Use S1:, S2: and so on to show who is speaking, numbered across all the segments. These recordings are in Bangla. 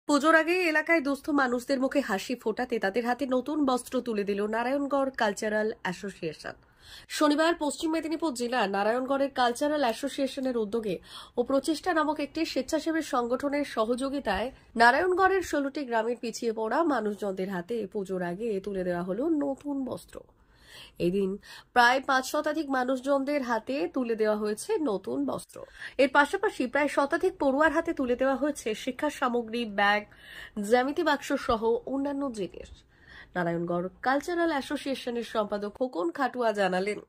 S1: পুজোর আগে এলাকায় দুস্থ মানুষদের মুখে হাসি ফোটাতে তাদের হাতে নতুন বস্ত্র তুলে দিল নারায়ণগড় কালচারাল অ্যাসোসিয়েশন। শনিবার পশ্চিম মেদিনীপুর জেলার নারায়ণগড়ের কালচারাল অ্যাসোসিয়েশনের উদ্যোগে ও প্রচেষ্টা নামক একটি স্বেচ্ছাসেবী সংগঠনের সহযোগিতায় নারায়ণগড়ের 16টি গ্রামের পিছিয়ে পড়া মানুষজনদের হাতে পুজোর আগে তুলে দেওয়া হলো নতুন বস্ত্র। এদিন প্রায় 5 শতাধিক মানুষজনদের হাতে তুলে দেওয়া হয়েছে নতুন বস্ত্র। এর পাশাপাশি প্রায় শতাধিক পড়ুয়ার হাতে তুলে দেওয়া হয়েছে শিক্ষা সামগ্রী, ব্যাগ, জ্যামিতি বাক্স সহ অন্যান্য জিনিস। নারায়ণগড় কালচারাল অ্যাসোসিয়েশনের সম্পাদক খোকন খাটুয়া জানালেন,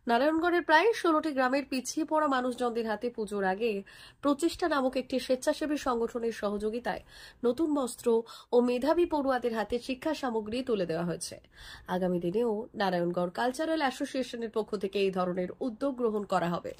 S1: নারায়ণগড়ের প্রায় 16টি গ্রামের পিছিয়ে পড়া মানুষজনদের হাতে পুজোর আগে প্রচেষ্টা নামক একটি স্বেচ্ছাসেবী সংগঠনের সহযোগিতায় নতুন বস্ত্র ও মেধাবী পড়ুয়াদের হাতে শিক্ষা সামগ্রী তুলে দেওয়া হয়েছে। আগামী দিনেও নারায়ণগড় কালচারাল অ্যাসোসিয়েশনের পক্ষ থেকে এই ধরনের উদ্যোগ গ্রহণ করা হবে।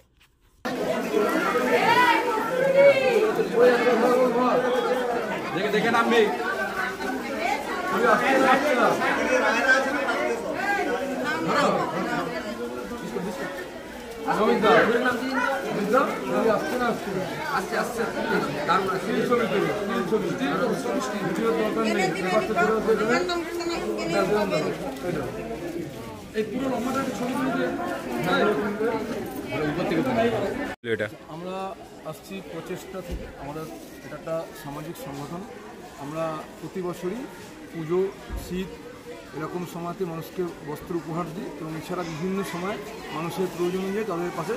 S2: আমরা আসছি প্রচেষ্টা থেকে। আমাদের এটা একটা সামাজিক সংগঠন। আমরা প্রতি বছরই পুজো, শীত এরকম সময়তে মানুষকে বস্ত্র উপহার দিই এবং এছাড়া বিভিন্ন সময় মানুষের প্রয়োজন অনুযায়ী তাদের পাশে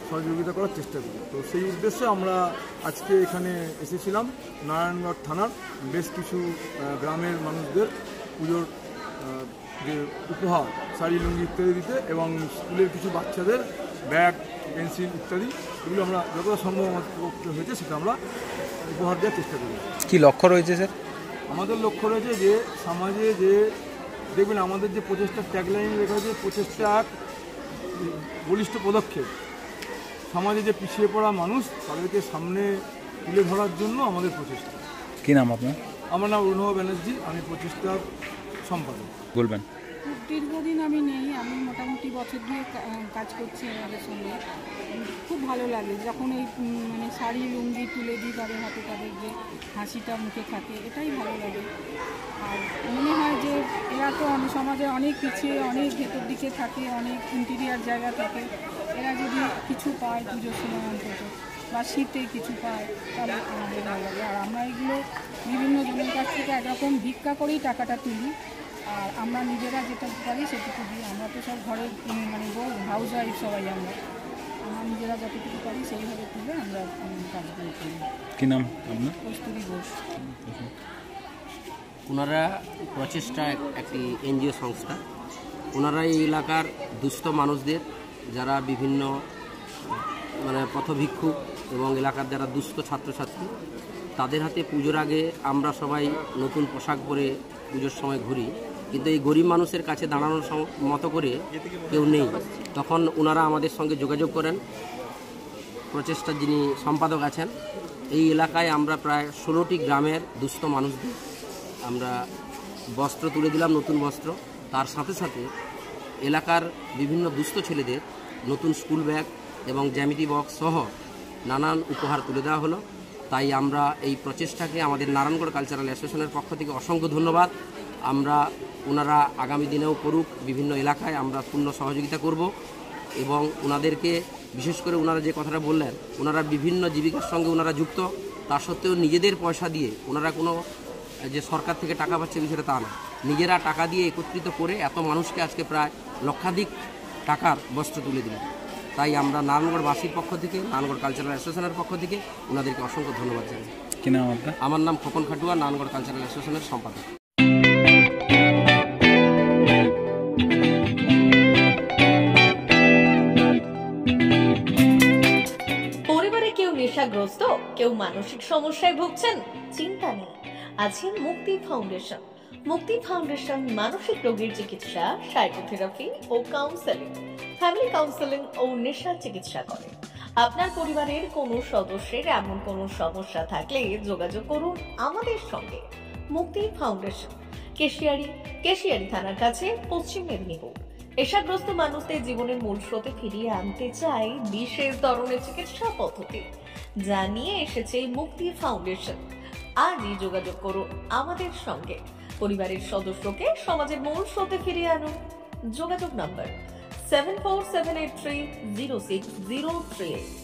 S2: সহযোগিতা করার চেষ্টা করি। তো সেই উদ্দেশ্যে আমরা আজকে এখানে এসেছিলাম নারায়ণগড় থানার বেশ কিছু গ্রামের মানুষদের পুজোর যে উপহার, শাড়ি, লুঙ্গি ইত্যাদি দিতে এবং স্কুলের কিছু বাচ্চাদের ব্যাগ, পেন্সিল ইত্যাদি এগুলো আমরা যতটা সম্ভব আমাদের হয়েছে সেটা আমরা উপহার দেওয়ার চেষ্টা করি।
S3: কি লক্ষ্য রয়েছে স্যার?
S2: আমাদের লক্ষ্য রয়েছে যে সমাজে যে দেখবেন আমাদের যে প্রচেষ্টা ট্যাগলাইন লেখা হয়েছে, প্রচেষ্টা এক বলিষ্ঠ পদক্ষেপ। সমাজে যে পিছিয়ে পড়া মানুষ তাদেরকে সামনে তুলে ধরার জন্য আমাদের প্রচেষ্টা।
S3: কি নাম আপনার?
S2: আমার নাম অরুণভ ব্যানার্জি, আমি প্রচেষ্টার সম্পাদক।
S3: বলবেন।
S4: দীর্ঘদিন আমি নেই, আমি মোটামুটি বছর দিয়ে কাজ করছি আমাদের সঙ্গে। খুব ভালো লাগে যখন এই শাড়ি, লুঙ্গি তুলে দিই তাদের হাতে, তাদের যে হাসিটা মুখে থাকে, এটাই ভালো লাগে। আর মনে হয় যে এরা তো সমাজে অনেক পিছিয়ে, অনেক ভেতর দিকে থাকে, অনেক ইন্টিরিয়ার জায়গা থাকে। এরা যদি কিছু পায় পুজোর সময় অন্তত বা শীতে কিছু পায় তাহলে আমাদের ভালো লাগে। আর আমরা এগুলো বিভিন্ন জনের কাছ থেকে একরকম ভিক্ষা করেই টাকাটা তুলি। আর আমরা নিজেরা যেটা পারি সেটুকু দিই। আমরা তো সব ঘরের হাউস ওয়াইফ সবাই, আমরা নিজেরা যতটুকু পারি সেইভাবে তুলে আমরা কাজগুলো করি।
S3: কি নাম আপনার?
S4: কস্তুরী ঘোষ।
S5: ওনারা প্রচেষ্টা একটি এনজিও সংস্থা। ওনারা এই এলাকার দুস্থ মানুষদের, যারা বিভিন্ন পথভিক্ষুক এবং এলাকার যারা দুস্থ ছাত্রছাত্রী, তাদের হাতে পুজোর আগে আমরা সবাই নতুন পোশাক পরে পুজোর সময় ঘুরি, কিন্তু এই গরিব মানুষের কাছে দাঁড়ানোর মতো করে কেউ নেই। তখন ওনারা আমাদের সঙ্গে যোগাযোগ করেন। প্রচেষ্টার যিনি সম্পাদক আছেন, এই এলাকায় আমরা প্রায় 16টি গ্রামের দুস্থ মানুষদের আমরা বস্ত্র তুলে দিলাম, নতুন বস্ত্র। তার সাথে সাথে এলাকার বিভিন্ন দুস্থ ছেলেদের নতুন স্কুল ব্যাগ এবং জ্যামিতি বক্স সহ নানান উপহার তুলে দেওয়া হলো। তাই আমরা এই প্রচেষ্টাকে আমাদের নারায়ণগড় কালচারাল অ্যাসোসিয়েশনের পক্ষ থেকে অসংখ্য ধন্যবাদ। আমরা ওনারা আগামী দিনেও করুক, বিভিন্ন এলাকায় আমরা পূর্ণ সহযোগিতা করব এবং ওনাদেরকে বিশেষ করে ওনারা যে কথাটা বললেন, ওনারা বিভিন্ন জীবিকার সঙ্গে ওনারা যুক্ত, তা সত্ত্বেও নিজেদের পয়সা দিয়ে ওনারা কোনো যে সরকার থেকে টাকা পাচ্ছে বিষয়টা তা না, নিজেরা টাকা দিয়ে একত্রিত করে এত মানুষকে আজকে প্রায় লক্ষাধিক টাকার বস্ত্র তুলে দিলেন। তাই আমরা নারায়ণগড়বাসীর পক্ষ থেকে, নারায়ণগড় কালচারাল অ্যাসোসিয়েশনের পক্ষ থেকে ওনাদেরকে অসংখ্য ধন্যবাদ জানাই।
S3: কি নাম আপনার?
S5: আমার নাম খোকন খাটুয়া, নারায়ণগড় কালচারাল অ্যাসোসিয়েশনের সম্পাদক।
S6: পরিবারে কেউ নেশাগ্রস্ত, কেউ মানসিক সমস্যায় ভুগছেন? চিন্তা নেই, আছে মুক্তি ফাউন্ডেশন। মুক্তি ফাউন্ডেশন মানসিক রোগের চিকিৎসা, সাইকোথেরাপি ও কাউন্সেলিং, ফ্যামিলি কাউন্সেলিং ও নেশা চিকিৎসা করে। আপনার পরিবারের কোনো সদস্যের এমন কোনো সমস্যা থাকলে যোগাযোগ করুন আমাদের সঙ্গে। মুক্তি ফাউন্ডেশন, কেশিয়ারি থানার কাছে, পশ্চিম মেদিনীপুর। নেশাগ্রস্ত মানুষদের জীবনের মূল স্রোতে ফিরিয়ে আনতে চাই বিশেষ ধরনের চিকিৎসা পদ্ধতি, যা নিয়ে এসেছে মুক্তি ফাউন্ডেশন। আজই যোগাযোগ করুন আমাদের সঙ্গে। পরিবারের সদস্যকে সমাজের মূল স্রোতে ফিরিয়ে আনুন। যোগাযোগ নম্বর 7478306038।